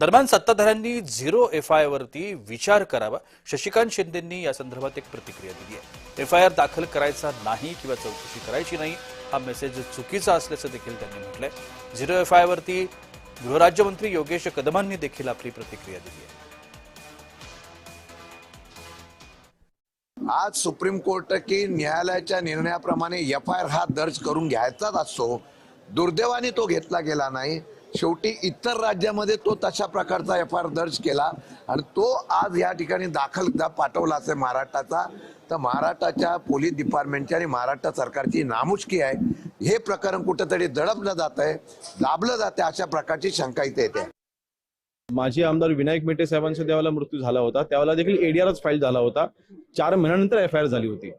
दरम्यान सत्ताधाऱ्यांनी zero FIR वरती विचार करावा। शशिकांत शिंदेंनी या संदर्भात एक प्रतिक्रिया दिली आहे। एफआयआर दाखल करायचा नाही किंवा चौकशी करायची नाही हा मेसेज चुकीचा असल्याचं देखील त्यांनी म्हटलंय। झिरो एफआयआर वरती गृहराज्यमंत्री योगेश कदमांनी देखील आपली प्रतिक्रिया दिली आहे। आज सुप्रीम कोर्ट की न्यायालयाच्या निर्णयाप्रमाणे एफआयआर हा दर्ज करून घ्यायचाच असतो। दुर्दैवाने तो घेतला गेला नाही। शेवटी इतर राज्यामध्ये तो तशा प्रकारचा एफआयआर दर्ज केला आणि तो आज या ठिकाणी दाखल पाठवला असेल महाराष्ट्राचा, तर महाराष्ट्राच्या पोलीस डिपार्टमेंटची आणि महाराष्ट्र सरकारची नामुष्की आहे। हे प्रकरण कुठेतरी दडपलं जात आहे, दाबलं जाते, अशा प्रकारची शंका इथे येते। माजी आमदार विनायक मेटे साहेबांचा त्यावेळेला मृत्यू झाला होता, त्यावेळेला देखील एडीआरच फाईल झाला होता। 4 महिन्यानंतर एफआयआर झाली होती।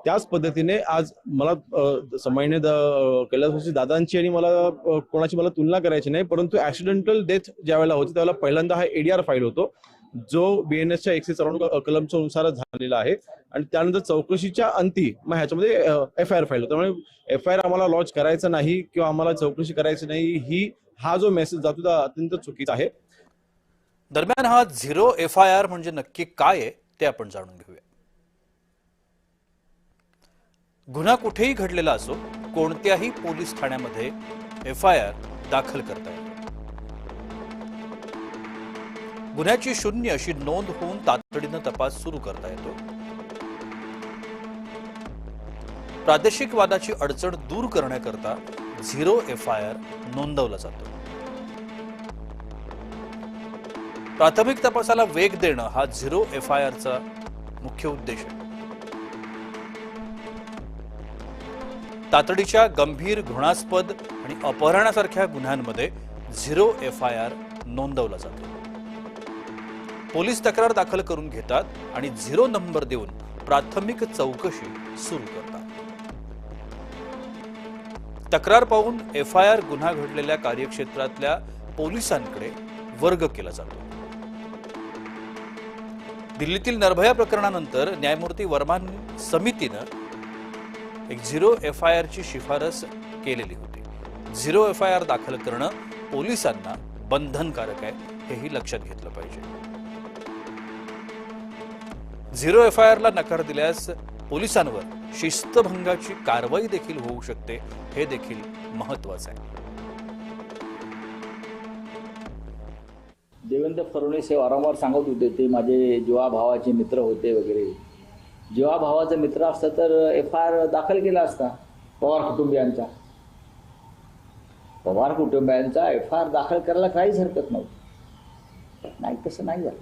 त्याच पद्धतीने आज मला समाईने कैलासवासी दादांची आणि मला कोणाची मला तुलना करायची नाही, परंतु ऍक्सिडेंटल डेथ ज्यावेळेला होती त्यावेळेला पहिल्यांदा हा एडीआर फाईल होतो, जो बीएनएसच्या 194 कलमच्या नुसार झालेला आहे आणि त्यानंतर चौकशीच्या अंती मग ह्याच्यामध्ये एफआयआर फाईल होतो। त्यामुळे एफआयआर आम्हाला लॉन्च करायचं नाही किंवा आम्हाला चौकशी करायची नाही हा जो मेसेज जातो तो अत्यंत चुकीचा आहे। दरम्यान हा झिरो एफआयआर म्हणजे नक्की काय आहे ते आपण जाणून घेऊया। गुन्हा कुठेही घडलेला असो, कोणत्याही पोलीस ठाण्यामध्ये एफआयआर दाखल करता येतो। गुन्ह्याची शून्य अशी नोंद होऊन तातडीनं तपास सुरू करता येतो। प्रादेशिक वादाची अडचण दूर करण्याकरता झिरो एफआयआर नोंदवला जातो। प्राथमिक तपासाला वेग देणं हा झिरो एफआयआरचा मुख्य उद्देश आहे। तातडीच्या गंभीर घृणास्पद आणि अपहरणासारख्या गुन्ह्यांमध्ये झिरो एफआयआर नोंदवला जातो। पोलीस तक्रार दाखल करून घेतात आणि झिरो नंबर देऊन प्राथमिक चौकशी सुरू करतात। तक्रार पाहून एफआयआर गुन्हा घडलेल्या कार्यक्षेत्रातल्या पोलिसांकडे वर्ग केला जातो। दिल्लीतील निर्भया प्रकरणानंतर न्यायमूर्ती वर्मा समितीनं एक झिरो एफआयआर ची शिफारस केलेली होती। झिरो एफआयआर दाखल करणं पोलिसांना बंधनकारक आहे, हेही लक्षात घेतलं पाहिजे। झिरो एफआयआरला नकार दिल्यास पोलिसांवर शिस्तभंगाची कारवाई देखील होऊ शकते, हे देखील महत्त्वाचं आहे। देवेंद्र फडणवीस हे वारंवार सांगत होते ते माझे जीवाभावाचे मित्र होते वगैरे। जीवाभावाचा मित्र असता तर एफआयआर दाखल केला असता पवार कुटुंबियांचा। पवार कुटुंबियांचा एफआयआर दाखल करायला काहीच हरकत नव्हती, नाही तसं नाही झालं।